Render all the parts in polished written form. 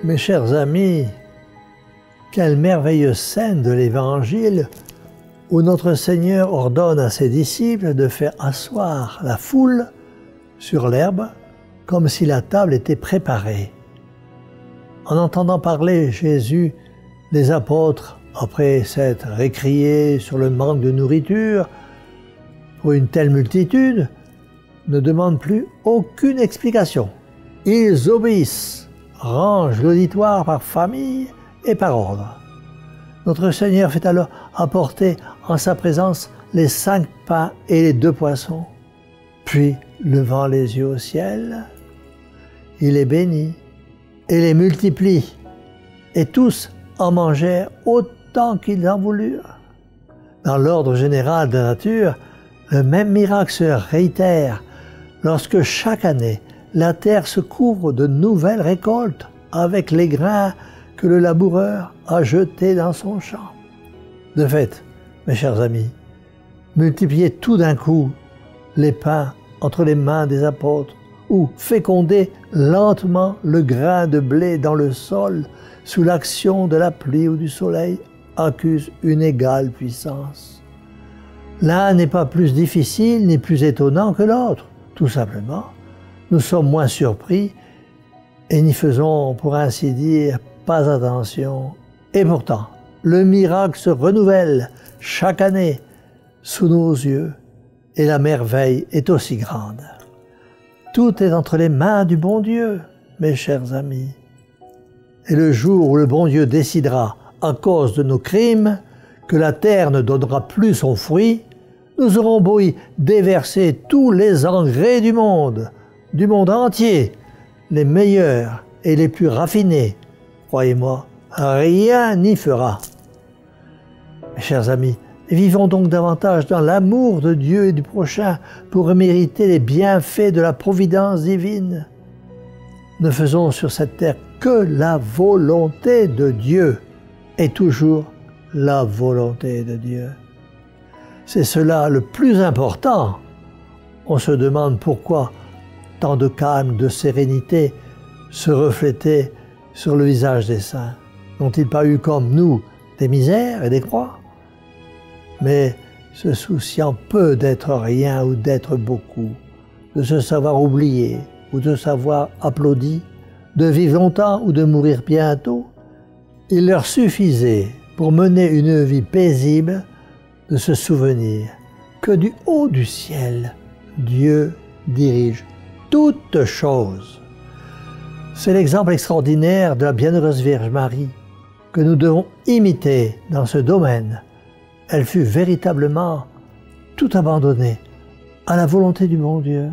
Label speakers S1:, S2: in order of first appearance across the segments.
S1: Mes chers amis, quelle merveilleuse scène de l'Évangile où notre Seigneur ordonne à ses disciples de faire asseoir la foule sur l'herbe comme si la table était préparée. En entendant parler Jésus des apôtres, après s'être récriés sur le manque de nourriture pour une telle multitude, ne demandent plus aucune explication. Ils obéissent, rangent l'auditoire par famille et par ordre. Notre Seigneur fait alors apporter en sa présence les 5 pains et les 2 poissons. Puis, levant les yeux au ciel, il les bénit et les multiplie. Et tous en mangèrent autant qu'ils en voulurent. Dans l'ordre général de la nature, le même miracle se réitère lorsque chaque année, la terre se couvre de nouvelles récoltes avec les grains que le laboureur a jetés dans son champ. De fait, mes chers amis, multipliez tout d'un coup les pains entre les mains des apôtres ou fécondez lentement le grain de blé dans le sol sous l'action de la pluie ou du soleil accuse une égale puissance. L'un n'est pas plus difficile ni plus étonnant que l'autre, tout simplement. Nous sommes moins surpris et n'y faisons, pour ainsi dire, pas attention. Et pourtant, le miracle se renouvelle chaque année sous nos yeux et la merveille est aussi grande. Tout est entre les mains du bon Dieu, mes chers amis. Et le jour où le bon Dieu décidera, à cause de nos crimes, que la terre ne donnera plus son fruit, nous aurons beau y déverser tous les engrais du monde entier, les meilleurs et les plus raffinés. Croyez-moi, rien n'y fera. Mes chers amis, vivons donc davantage dans l'amour de Dieu et du prochain pour mériter les bienfaits de la providence divine. Ne faisons sur cette terre que la volonté de Dieu et toujours la volonté de Dieu. C'est cela le plus important. On se demande pourquoi tant de calme, de sérénité se reflétait sur le visage des saints. N'ont-ils pas eu comme nous des misères et des croix? Mais se souciant peu d'être rien ou d'être beaucoup, de se savoir oublié ou de savoir applaudi, de vivre longtemps ou de mourir bientôt, il leur suffisait pour mener une vie paisible de se souvenir que du haut du ciel, Dieu dirige toutes choses. C'est l'exemple extraordinaire de la bienheureuse Vierge Marie que nous devons imiter dans ce domaine. Elle fut véritablement tout abandonnée à la volonté du bon Dieu.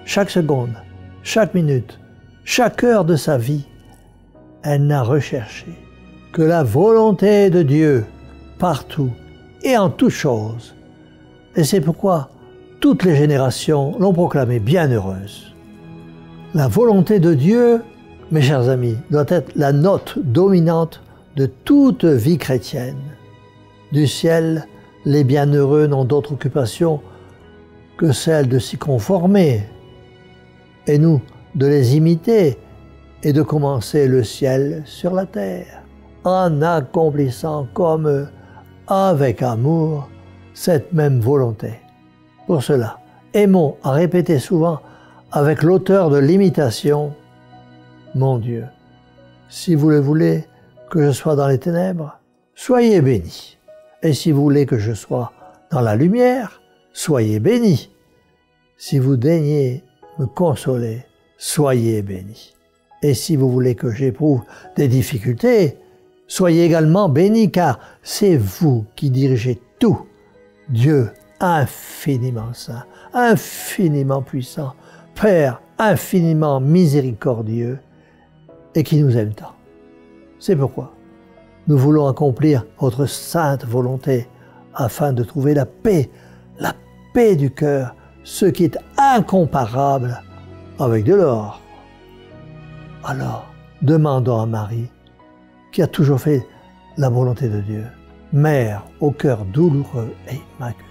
S1: Chaque seconde, chaque minute, chaque heure de sa vie, elle n'a recherché que la volonté de Dieu partout et en toutes choses. Et c'est pourquoi toutes les générations l'ont proclamée bienheureuse. La volonté de Dieu, mes chers amis, doit être la note dominante de toute vie chrétienne. Du ciel, les bienheureux n'ont d'autre occupation que celle de s'y conformer, et nous de les imiter et de commencer le ciel sur la terre, en accomplissant comme eux, avec amour, cette même volonté. Pour cela, aimons à répéter souvent avec l'auteur de l'imitation, « Mon Dieu, si vous le voulez que je sois dans les ténèbres, soyez bénis. Et si vous voulez que je sois dans la lumière, soyez bénis. Si vous daignez me consoler, soyez bénis. Et si vous voulez que j'éprouve des difficultés, soyez également bénis, car c'est vous qui dirigez tout. Dieu infiniment saint, infiniment puissant, Père infiniment miséricordieux et qui nous aime tant. C'est pourquoi nous voulons accomplir votre sainte volonté afin de trouver la paix du cœur, ce qui est incomparable avec de l'or. Alors, demandons à Marie, qui a toujours fait la volonté de Dieu, Mère au cœur douloureux et immaculé,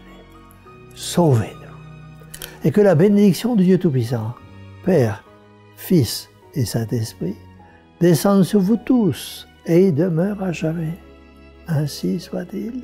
S1: sauvez-nous. et que la bénédiction du Dieu Tout-Puissant, Père, Fils et Saint-Esprit, descende sur vous tous et y demeure à jamais. Ainsi soit-il.